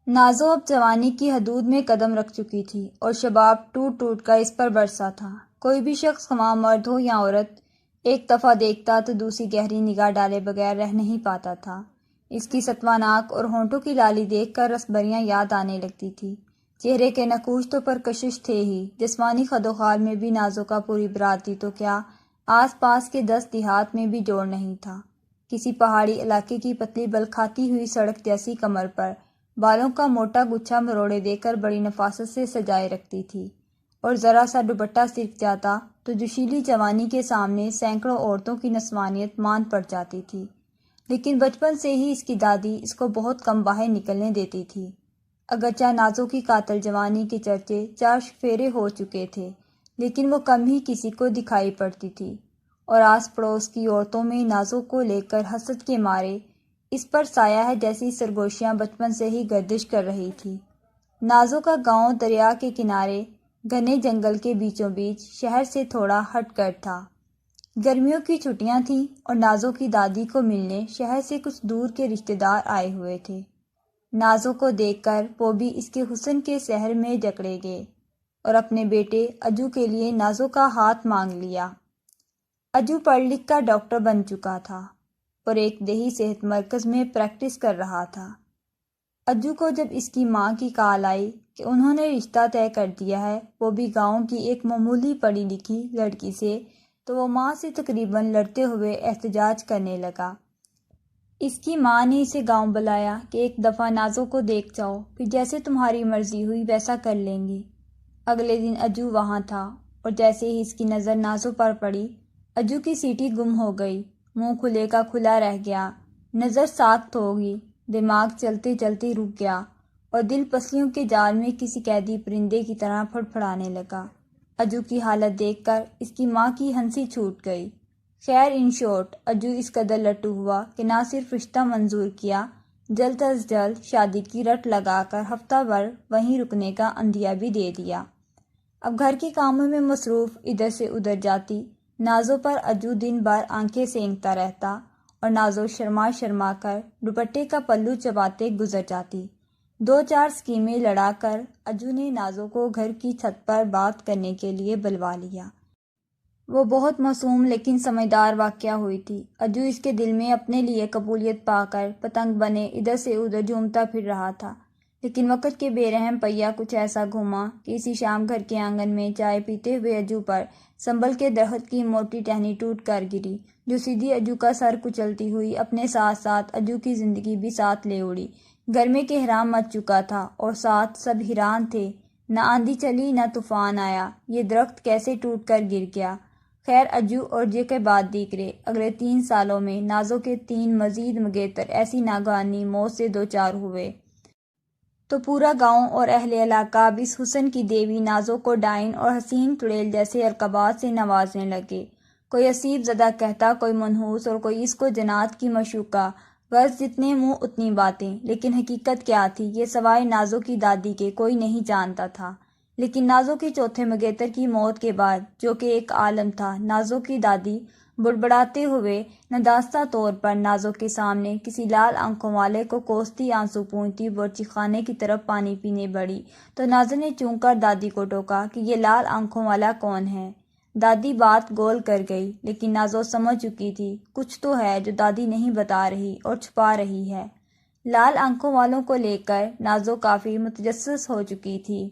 نازو اب جوانی کی حدود میں قدم رکھ چکی تھی اور شباب ٹوٹ ٹوٹ کر اس پر برسا تھا۔ کوئی بھی شخص خواہ مرد ہو یا عورت ایک دفعہ دیکھتا تو دوسری گہری نگاہ ڈالے بغیر رہ نہیں پاتا تھا۔ اس کی ستوہ ناک اور ہونٹوں کی لالی دیکھ کر رس بریاں یاد آنے لگتی تھی۔ چہرے کے نقوش تو پرکشش تھے ہی، جسمانی خدوخال میں بھی نازو کا پوری برادری تو کیا آس پاس کے 10 دیہات میں بھی جوڑ نہیں تھا۔ کسی پہاڑی علاقے کی پتلی بل کھاتی ہوئی سڑک جیسی کمر پر بالوں کا موٹا گچھا مروڑے دے کر بڑی نفاست سے سجائے رکھتی تھی، اور ذرا سا دوپٹہ سرک جاتا تو جوشیلی جوانی کے سامنے سینکڑوں عورتوں کی نسوانیت ماند پڑ جاتی تھی۔ لیکن بچپن سے ہی اس کی دادی اس کو بہت کم باہر نکلنے دیتی تھی۔ اگرچہ نازو کی قاتل جوانی کے چرچے 4 چفیرے ہو چکے تھے، لیکن وہ کم ہی کسی کو دکھائی پڑتی تھی، اور آس پڑوس کی عورتوں میں نازو کو لے کر حسد کے مارے اس پر سایہ ہے جیسی سرگوشیاں بچپن سے ہی گردش کر رہی تھی۔ نازو کا گاؤں دریا کے کنارے گھنے جنگل کے بیچوں بیچ شہر سے تھوڑا ہٹ کر تھا۔ گرمیوں کی چھٹیاں تھیں اور نازو کی دادی کو ملنے شہر سے کچھ دور کے رشتہ دار آئے ہوئے تھے۔ نازو کو دیکھ کر وہ بھی اس کے حسن کے سحر میں جکڑے گئے اور اپنے بیٹے اجو کے لیے نازو کا ہاتھ مانگ لیا۔ اجو پڑھ لکھ کر ڈاکٹر بن چکا تھا اور ایک دیہی صحت مرکز میں پریکٹس کر رہا تھا۔ اجو کو جب اس کی ماں کی کال آئی کہ انہوں نے رشتہ طے کر دیا ہے، وہ بھی گاؤں کی ایک معمولی پڑھی لکھی لڑکی سے، تو وہ ماں سے تقریباً لڑتے ہوئے احتجاج کرنے لگا۔ اس کی ماں نے اسے گاؤں بلایا کہ ایک دفعہ نازو کو دیکھ جاؤ، پھر جیسے تمہاری مرضی ہوئی ویسا کر لیں گے۔ اگلے دن اجو وہاں تھا اور جیسے ہی اس کی نظر نازو پر پڑی، اجو کی سیٹی گم ہو گئی، منہ کھلے کا کھلا رہ گیا، نظر ساخت ہو گئی، دماغ چلتے چلتے رک گیا اور دل پسلیوں کے جال میں کسی قیدی پرندے کی طرح پھڑپھڑانے لگا۔ اجو کی حالت دیکھ کر اس کی ماں کی ہنسی چھوٹ گئی۔ خیر ان شارٹ، اجو اس قدر لٹو ہوا کہ نہ صرف رشتہ منظور کیا، جلد از جلد شادی کی رٹ لگا کر ہفتہ بھر وہیں رکنے کا عندیہ بھی دے دیا۔ اب گھر کے کاموں میں مصروف ادھر سے ادھر جاتی نازو پر اجو دن بھر آنکھیں سینکتا رہتا اور نازو شرما شرما کر دوپٹے کا پلو چباتے گزر جاتی۔ 2-4 اسکیمیں لڑا کر اجو نے نازو کو گھر کی چھت پر بات کرنے کے لیے بلوا لیا۔ وہ بہت معصوم لیکن سمجھدار واقعہ ہوئی تھی۔ اجو اس کے دل میں اپنے لیے قبولیت پا کر پتنگ بنے ادھر سے ادھر جھومتا پھر رہا تھا، لیکن وقت کے بے رحم پہیہ کچھ ایسا گھوما کہ اسی شام گھر کے آنگن میں چائے پیتے ہوئے اجو پر سنبل کے درخت کی موٹی ٹہنی ٹوٹ کر گری، جو سیدھی اجو کا سر کچلتی ہوئی اپنے ساتھ ساتھ اجو کی زندگی بھی ساتھ لے اڑی۔ گھر میں کہرام مچ چکا تھا اور ساتھ سب حیران تھے، نہ آندھی چلی نہ طوفان آیا، یہ درخت کیسے ٹوٹ کر گر گیا۔ خیر اجو اور جے کے بعد دیکرے اگلے 3 سالوں میں نازو کے 3 مزید مگیتر ایسی ناگہانی موت سے دوچار ہوئے تو پورا گاؤں اور اہل علاقہ اب اس حسن کی دیوی نازو کو ڈائن اور حسین چڑیل جیسے القابات سے نوازنے لگے۔ کوئی اسیب زدہ کہتا، کوئی منحوس اور کوئی اس کو جنات کی معشوقہ۔ غرض جتنے منہ اتنی باتیں، لیکن حقیقت کیا تھی یہ سوائے نازو کی دادی کے کوئی نہیں جانتا تھا۔ لیکن نازو کے چوتھے مگیتر کی موت کے بعد، جو کہ ایک عالم تھا، نازو کی دادی بڑبڑاتے ہوئے ندانستہ طور پر نازو کے سامنے کسی لال آنکھوں والے کو کوستی آنسو پونچھتی بورچی خانے کی طرف پانی پینے بڑھی تو نازو نے چونک کر دادی کو ٹوکا کہ یہ لال آنکھوں والا کون ہے۔ دادی بات گول کر گئی، لیکن نازو سمجھ چکی تھی کچھ تو ہے جو دادی نہیں بتا رہی اور چھپا رہی ہے۔ لال آنکھوں والوں کو لے کر نازو کافی متجسس ہو چکی تھی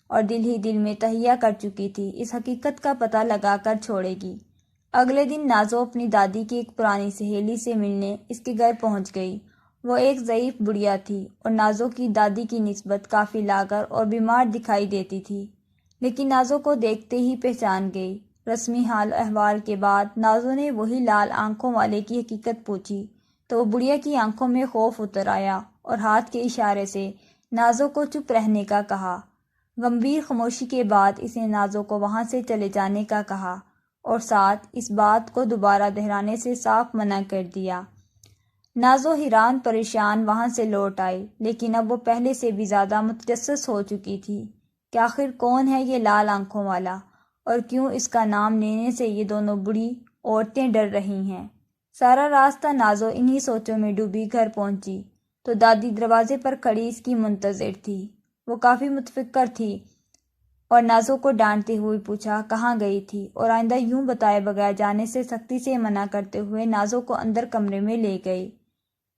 اور دل ہی دل میں تہیہ کر چکی تھی اس حقیقت کا پتہ لگا کر چھوڑے گی۔ اگلے دن نازو اپنی دادی کی ایک پرانی سہیلی سے ملنے اس کے گھر پہنچ گئی۔ وہ ایک ضعیف بڑھیا تھی اور نازو کی دادی کی نسبت کافی لاغر اور بیمار دکھائی دیتی تھی، لیکن نازو کو دیکھتے ہی پہچان گئی۔ رسمی حال احوال کے بعد نازو نے وہی لال آنکھوں والے کی حقیقت پوچھی تو وہ بڑھیا کی آنکھوں میں خوف اتر آیا اور ہاتھ کے اشارے سے نازو کو چپ رہنے کا کہا۔ گمبھیر خاموشی کے بعد اس نے نازو کو وہاں سے چلے جانے کا کہا اور ساتھ اس بات کو دوبارہ دہرانے سے صاف منع کر دیا۔ نازو حیران پریشان وہاں سے لوٹ آئی، لیکن اب وہ پہلے سے بھی زیادہ متجسس ہو چکی تھی کہ آخر کون ہے یہ لال آنکھوں والا اور کیوں اس کا نام لینے سے یہ دونوں بوڑھی عورتیں ڈر رہی ہیں۔ سارا راستہ نازو انہی سوچوں میں ڈوبی گھر پہنچی۔ تو دادی دروازے پر کھڑی اس کی منتظر تھی۔ وہ کافی متفکر تھی اور نازو کو ڈانٹتے ہوئے پوچھا کہاں گئی تھی، اور آئندہ یوں بتائے بغیر جانے سے سختی سے منع کرتے ہوئے نازو کو اندر کمرے میں لے گئی۔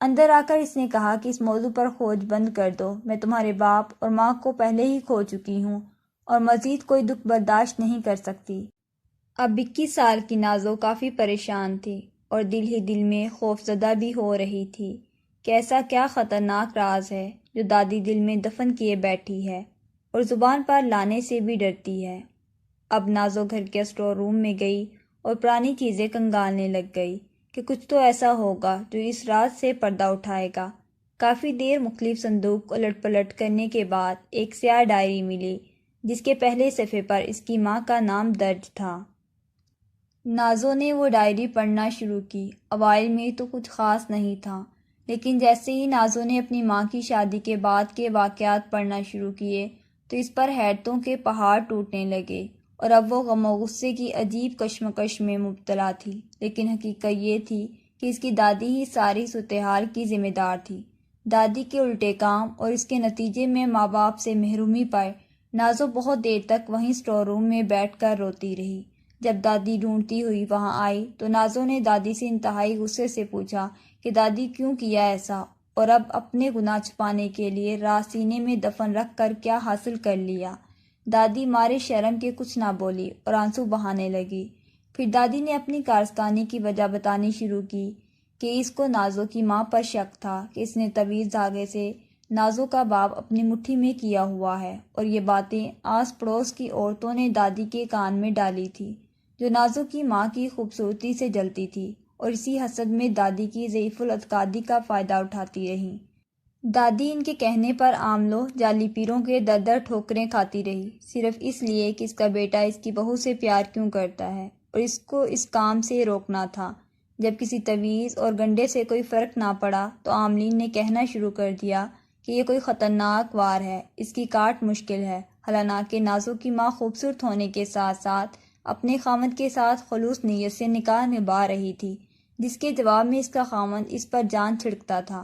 اندر آ کر اس نے کہا کہ اس موضوع پر کھوج بند کر دو، میں تمہارے باپ اور ماں کو پہلے ہی کھو چکی ہوں اور مزید کوئی دکھ برداشت نہیں کر سکتی۔ اب 21 سال کی نازو کافی پریشان تھی اور دل ہی دل میں خوفزدہ بھی ہو رہی تھی کہ ایسا کیا خطرناک راز ہے جو دادی دل میں دفن کیے بیٹھی ہے اور زبان پر لانے سے بھی ڈرتی ہے۔ اب نازو گھر کے اسٹور روم میں گئی اور پرانی چیزیں کنگالنے لگ گئی کہ کچھ تو ایسا ہوگا جو اس راز سے پردہ اٹھائے گا۔ کافی دیر مختلف صندوق الٹ پلٹ کرنے کے بعد ایک سیاہ ڈائری ملی جس کے پہلے صفحے پر اس کی ماں کا نام درج تھا۔ نازو نے وہ ڈائری پڑھنا شروع کی۔ اوائل میں تو کچھ خاص نہیں تھا، لیکن جیسے ہی نازو نے اپنی ماں کی شادی کے بعد کے واقعات پڑھنا شروع کیے تو اس پر حیرتوں کے پہاڑ ٹوٹنے لگے، اور اب وہ غم و غصے کی عجیب کشمکش میں مبتلا تھی۔ لیکن حقیقت یہ تھی کہ اس کی دادی ہی ساری صورتحال کی ذمہ دار تھی۔ دادی کے الٹے کام اور اس کے نتیجے میں ماں باپ سے محرومی پر نازو بہت دیر تک وہیں اسٹور روم میں بیٹھ کر روتی رہی۔ جب دادی ڈھونڈتی ہوئی وہاں آئی تو نازو نے دادی سے انتہائی غصے سے پوچھا کہ دادی کیوں کیا ایسا، اور اب اپنے گناہ چھپانے کے لیے راز سینے میں دفن رکھ کر کیا حاصل کر لیا۔ دادی مارے شرم کے کچھ نہ بولی اور آنسو بہانے لگی۔ پھر دادی نے اپنی کارستانی کی وجہ بتانی شروع کی کہ اس کو نازو کی ماں پر شک تھا کہ اس نے طویل دھاگے سے نازو کا باپ اپنی مٹھی میں کیا ہوا ہے، اور یہ باتیں آس پڑوس کی عورتوں نے دادی کے کان میں ڈالی تھی جو نازو کی ماں کی خوبصورتی سے جلتی تھی، اور اسی حسد میں دادی کی ضعیف الاعتقادی کا فائدہ اٹھاتی رہیں۔ دادی ان کے کہنے پر عاملوں جعلی پیروں کے در در ٹھوکریں کھاتی رہی، صرف اس لیے کہ اس کا بیٹا اس کی بہو سے پیار کیوں کرتا ہے اور اس کو اس کام سے روکنا تھا۔ جب کسی تویز اور گنڈے سے کوئی فرق نہ پڑا تو عاملین نے کہنا شروع کر دیا کہ یہ کوئی خطرناک وار ہے، اس کی کاٹ مشکل ہے، حالانکہ نازو کی ماں خوبصورت ہونے کے ساتھ ساتھ اپنے خاوند کے ساتھ خلوص نیت سے نکاح نبھا رہی تھی، جس کے جواب میں اس کا خاوند اس پر جان چھڑکتا تھا۔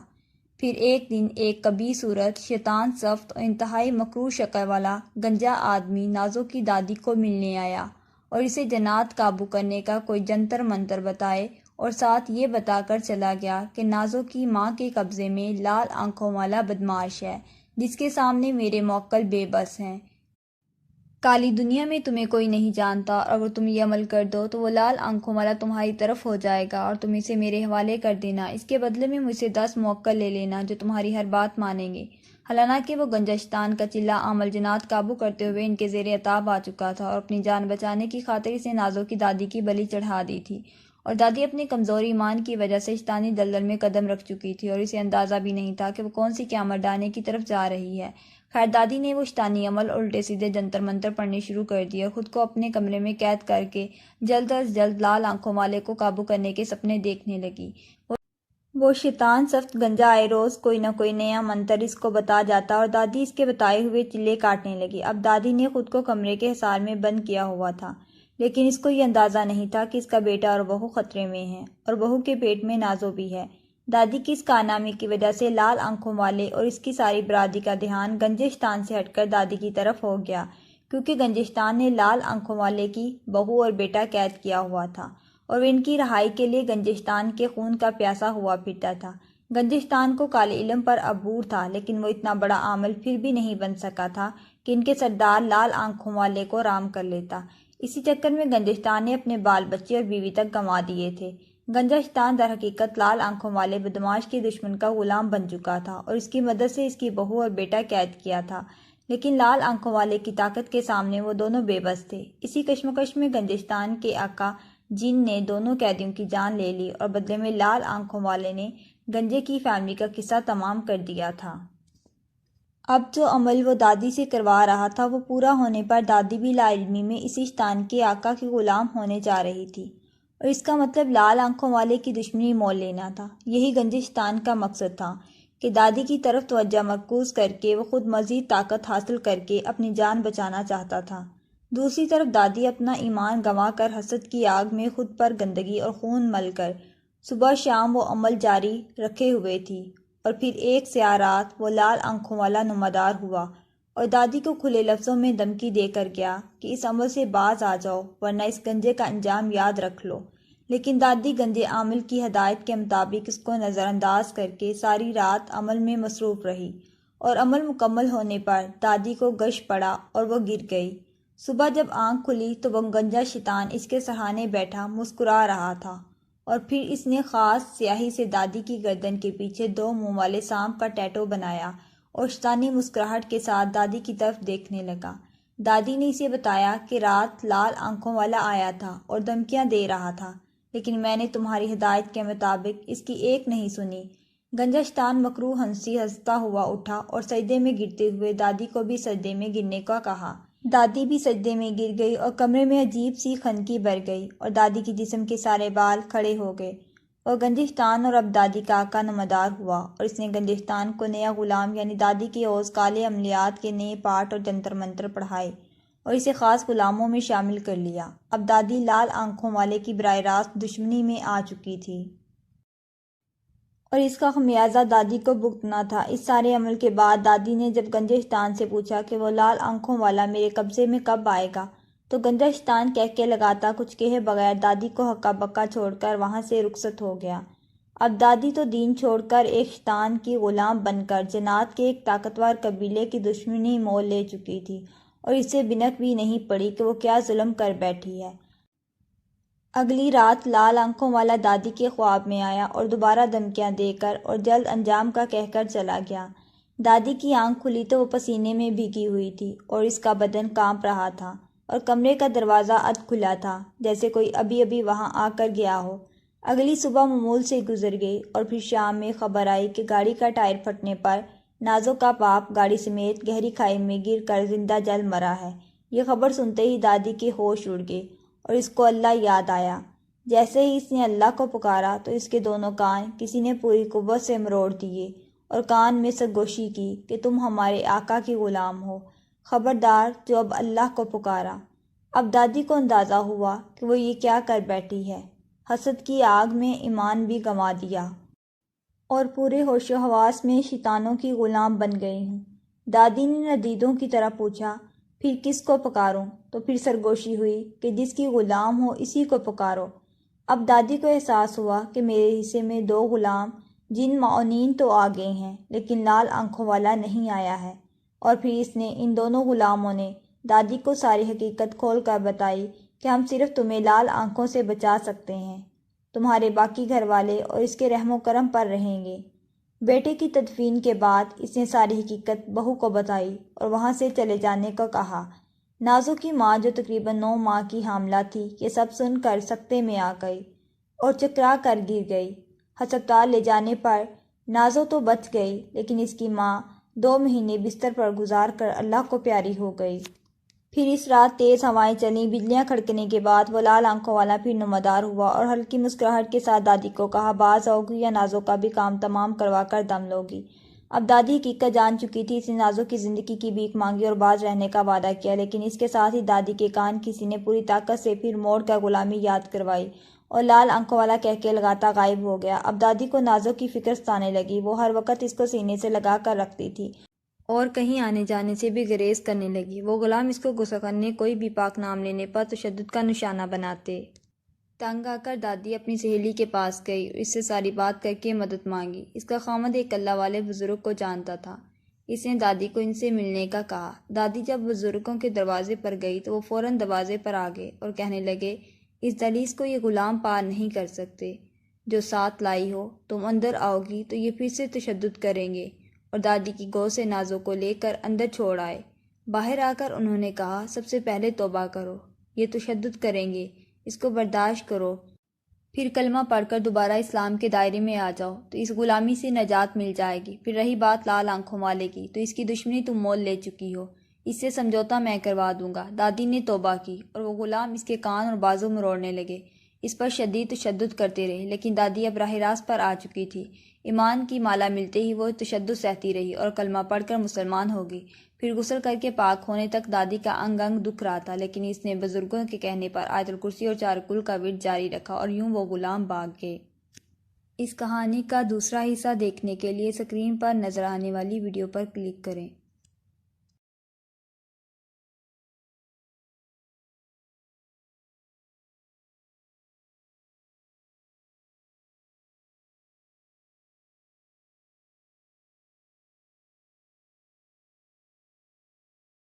پھر ایک دن ایک قبیح صورت، شیطان صفت اور انتہائی مکروہ شکل والا گنجا آدمی نازو کی دادی کو ملنے آیا اور اسے جنات قابو کرنے کا کوئی جنتر منتر بتائے، اور ساتھ یہ بتا کر چلا گیا کہ نازو کی ماں کے قبضے میں لال آنکھوں والا بدمعاش ہے جس کے سامنے میرے موکل بے بس ہیں۔ کالی دنیا میں تمہیں کوئی نہیں جانتا، اور اگر تم یہ عمل کر دو تو وہ لال آنکھوں والا تمہاری طرف ہو جائے گا اور تم اسے میرے حوالے کر دینا۔ اس کے بدلے میں مجھ سے 10 موکل لے لینا جو تمہاری ہر بات مانیں گے۔ حالانکہ وہ گنجا شیطان کا چلہ عامل جنات قابو کرتے ہوئے ان کے زیر عتاب آ چکا تھا، اور اپنی جان بچانے کی خاطر اسے نازو کی دادی کی بلی چڑھا دی تھی، اور دادی اپنی کمزور ایمان کی وجہ سے شیطانی دلدل میں قدم رکھ چکی تھی اور اسے اندازہ بھی نہیں تھا کہ وہ کون سی قیامت ڈھانے کی طرف جا رہی ہے۔ خیر، دادی نے وہ شیطانی عمل اور الٹے سیدھے جنتر منتر پڑھنے شروع کر دیے اور خود کو اپنے کمرے میں قید کر کے جلد از جلد لال آنکھوں والے کو قابو کرنے کے سپنے دیکھنے لگی۔ وہ شیطان صفت گنجا آئے روز کوئی نہ کوئی نیا منتر اس کو بتا جاتا اور دادی اس کے بتائے ہوئے چلے کاٹنے لگی۔ اب دادی نے خود کو کمرے کے حصار میں بند کیا ہوا تھا، لیکن اس کو یہ اندازہ نہیں تھا کہ اس کا بیٹا اور بہو خطرے میں ہیں، اور بہو کے پیٹ میں نازو بھی ہے۔ دادی کی اس کارنامے کی وجہ سے لال آنکھوں والے اور اس کی ساری برادری کا دھیان گنجے شیطان سے ہٹ کر دادی کی طرف ہو گیا، کیونکہ گنجے شیطان نے لال آنکھوں والے کی بہو اور بیٹا قید کیا ہوا تھا، اور وہ ان کی رہائی کے لیے گنجے شیطان کے خون کا پیاسا ہوا پھرتا تھا۔ گنجے شیطان کو کالے علم پر عبور تھا، لیکن وہ اتنا بڑا عامل پھر بھی نہیں بن سکا تھا کہ ان کے سردار لال آنکھوں والے کو رام کر لیتا۔ اسی چکر میں گنجے شیطان نے اپنے بال بچے اور بیوی تک گنوا دیے تھے۔ گنجا شیطان در حقیقت لال آنکھوں والے بدمعاش کے دشمن کا غلام بن چکا تھا اور اس کی مدد سے اس کی بہو اور بیٹا قید کیا تھا، لیکن لال آنکھوں والے کی طاقت کے سامنے وہ دونوں بے بس تھے۔ اسی کشمکش میں گنجے شیطان کے آقا جن نے دونوں قیدیوں کی جان لے لی اور بدلے میں لال آنکھوں والے نے گنجے کی فیملی کا قصہ تمام کر دیا تھا۔ اب جو عمل وہ دادی سے کروا رہا تھا وہ پورا ہونے پر دادی بھی لا علمی میں اسی شیطان کے آقا کی غلام ہونے جا رہی تھی، اور اس کا مطلب لال آنکھوں والے کی دشمنی مول لینا تھا۔ یہی گنجے شیطان کا مقصد تھا کہ دادی کی طرف توجہ مرکوز کر کے وہ خود مزید طاقت حاصل کر کے اپنی جان بچانا چاہتا تھا۔ دوسری طرف دادی اپنا ایمان گنوا کر حسد کی آگ میں خود پر گندگی اور خون مل کر صبح شام وہ عمل جاری رکھے ہوئے تھی، اور پھر ایک سیاہ رات وہ لال آنکھوں والا نمودار ہوا اور دادی کو کھلے لفظوں میں دھمکی دے کر گیا کہ اس عمل سے باز آ جاؤ ورنہ اس گنجے کا انجام یاد رکھ لو۔ لیکن دادی گنجے عامل کی ہدایت کے مطابق اس کو نظر انداز کر کے ساری رات عمل میں مصروف رہی، اور عمل مکمل ہونے پر دادی کو غش پڑا اور وہ گر گئی۔ صبح جب آنکھ کھلی تو وہ گنجا شیطان اس کے سرہانے بیٹھا مسکرا رہا تھا، اور پھر اس نے خاص سیاہی سے دادی کی گردن کے پیچھے 2 منہ والے سانپ کا ٹیٹو بنایا اور شیطانی مسکراہٹ کے ساتھ دادی کی طرف دیکھنے لگا۔ دادی نے اسے بتایا کہ رات لال آنکھوں والا آیا تھا اور دھمکیاں دے رہا تھا، لیکن میں نے تمہاری ہدایت کے مطابق اس کی ایک نہیں سنی۔ گنجا شیطان مکروہ ہنسی ہنستا ہوا اٹھا اور سجدے میں گرتے ہوئے دادی کو بھی سجدے میں گرنے کا کہا۔ دادی بھی سجدے میں گر گئی اور کمرے میں عجیب سی خنکی بھر گئی اور دادی کے جسم کے سارے بال کھڑے ہو گئے، اور گنجے شیطان اور اب دادی کا آقا نمودار ہوا، اور اس نے گنجے شیطان کو نیا غلام یعنی دادی کے اوز کالے عملیات کے نئے پارٹ اور جنتر منتر پڑھائے اور اسے خاص غلاموں میں شامل کر لیا۔ اب دادی لال آنکھوں والے کی براہ راست دشمنی میں آ چکی تھی، اور اس کا خمیازہ دادی کو بھگتنا تھا۔ اس سارے عمل کے بعد دادی نے جب گنجے شیطان سے پوچھا کہ وہ لال آنکھوں والا میرے قبضے میں کب آئے گا، تو گنجا شیطان کہکے لگاتا کچھ کہے بغیر دادی کو ہکا بکا چھوڑ کر وہاں سے رخصت ہو گیا۔ اب دادی تو دین چھوڑ کر ایک شیطان کی غلام بن کر جنات کے ایک طاقتور قبیلے کی دشمنی مول لے چکی تھی، اور اسے بنک بھی نہیں پڑی کہ وہ کیا ظلم کر بیٹھی ہے۔ اگلی رات لال آنکھوں والا دادی کے خواب میں آیا اور دوبارہ دھمکیاں دے کر اور جلد انجام کا کہہ کر چلا گیا۔ دادی کی آنکھ کھلی تو وہ پسینے میں بھیگی ہوئی تھی اور اس کا بدن کانپ رہا تھا، اور کمرے کا دروازہ ادھ کھلا تھا جیسے کوئی ابھی ابھی وہاں آ کر گیا ہو۔ اگلی صبح معمول سے گزر گئی اور پھر شام میں خبر آئی کہ گاڑی کا ٹائر پھٹنے پر نازو کا باپ گاڑی سمیت گہری کھائی میں گر کر زندہ جل مرا ہے۔ یہ خبر سنتے ہی دادی کے ہوش اڑ گئے اور اس کو اللہ یاد آیا۔ جیسے ہی اس نے اللہ کو پکارا تو اس کے دونوں کان کسی نے پوری قوت سے مروڑ دیے اور کان میں سرگوشی کی کہ تم ہمارے آقا کی غلام ہو، خبردار جو اب اللہ کو پکارا۔ اب دادی کو اندازہ ہوا کہ وہ یہ کیا کر بیٹھی ہے، حسد کی آگ میں ایمان بھی گنوا دیا اور پورے ہوش و حواس میں شیطانوں کی غلام بن گئی ہوں۔ دادی نے ندیدوں کی طرح پوچھا، پھر کس کو پکاروں؟ تو پھر سرگوشی ہوئی کہ جس کی غلام ہو اسی کو پکارو۔ اب دادی کو احساس ہوا کہ میرے حصے میں 2 غلام جن معاونین تو آ گئے ہیں، لیکن لال آنکھوں والا نہیں آیا ہے۔ اور پھر اس نے ان دونوں غلاموں نے دادی کو ساری حقیقت کھول کر بتائی کہ ہم صرف تمہیں لال آنکھوں سے بچا سکتے ہیں، تمہارے باقی گھر والے اور اس کے رحم و کرم پر رہیں گے۔ بیٹے کی تدفین کے بعد اس نے ساری حقیقت بہو کو بتائی اور وہاں سے چلے جانے کو کہا۔ نازو کی ماں جو تقریباً 9 ماہ کی حاملہ تھی، یہ سب سن کر سکتے میں آ گئی اور چکرا کر گر گئی۔ ہسپتال لے جانے پر نازو تو بچ گئی، لیکن اس کی ماں 2 مہینے بستر پر گزار کر اللہ کو پیاری ہو گئی۔ پھر اس رات تیز ہوائیں چلیں، بجلیاں کھڑکنے کے بعد وہ لال آنکھوں والا پھر نمودار ہوا اور ہلکی مسکراہٹ کے ساتھ دادی کو کہا، باز آؤ گی یا نازو کا بھی کام تمام کروا کر دم لوگی؟ اب دادی حقیقت جان چکی تھی۔ اس نے نازو کی زندگی کی بھیک مانگی اور باز رہنے کا وعدہ کیا، لیکن اس کے ساتھ ہی دادی کے کان کسی نے پوری طاقت سے پھر موڑ کر غلامی یاد کروائی اور لال آنکھوں والا کہکے لگاتا غائب ہو گیا۔ اب دادی کو نازو کی فکر ستانے لگی۔ وہ ہر وقت اس کو سینے سے لگا کر رکھتی تھی اور کہیں آنے جانے سے بھی گریز کرنے لگی۔ وہ غلام اس کو غصہ کرنے، کوئی بھی پاک نام لینے پر تشدد کا نشانہ بناتے۔ تنگ آ کر دادی اپنی سہیلی کے پاس گئی اور اس سے ساری بات کر کے مدد مانگی۔ اس کا خاوند ایک اللہ والے بزرگ کو جانتا تھا۔ اس نے دادی کو ان سے ملنے کا کہا۔ دادی جب بزرگوں کے دروازے پر گئی تو وہ فوراً دروازے پر آ گئے اور کہنے لگے، اس دہلیز کو یہ غلام پار نہیں کر سکتے جو ساتھ لائی ہو، تم اندر آؤ گی تو یہ پھر سے تشدد کریں گے، اور دادی کی گود سے نازو کو لے کر اندر چھوڑ آئے۔ باہر آ کر انہوں نے کہا، سب سے پہلے توبہ کرو، یہ تشدد کریں گے، اس کو برداشت کرو، پھر کلمہ پڑھ کر دوبارہ اسلام کے دائرے میں آ جاؤ تو اس غلامی سے نجات مل جائے گی۔ پھر رہی بات لال آنکھوں والے کی، تو اس کی دشمنی تم مول لے چکی ہو، اس سے سمجھوتا میں کروا دوں گا۔ دادی نے توبہ کی اور وہ غلام اس کے کان اور بازو مروڑنے لگے، اس پر شدید تشدد کرتے رہے، لیکن دادی اب راہ راست پر آ چکی تھی۔ ایمان کی مالا ملتے ہی وہ تشدد سہتی رہی اور کلمہ پڑھ کر مسلمان ہو گئی۔ پھر غسل کر کے پاک ہونے تک دادی کا انگ انگ دکھ رہا تھا، لیکن اس نے بزرگوں کے کہنے پر آیت الکرسی اور 4 کل کا ورد جاری رکھا اور یوں وہ غلام بھاگ گئے۔ اس کہانی کا دوسرا حصہ دیکھنے کے لیے اسکرین پر نظر آنے والی ویڈیو پر کلک کریں۔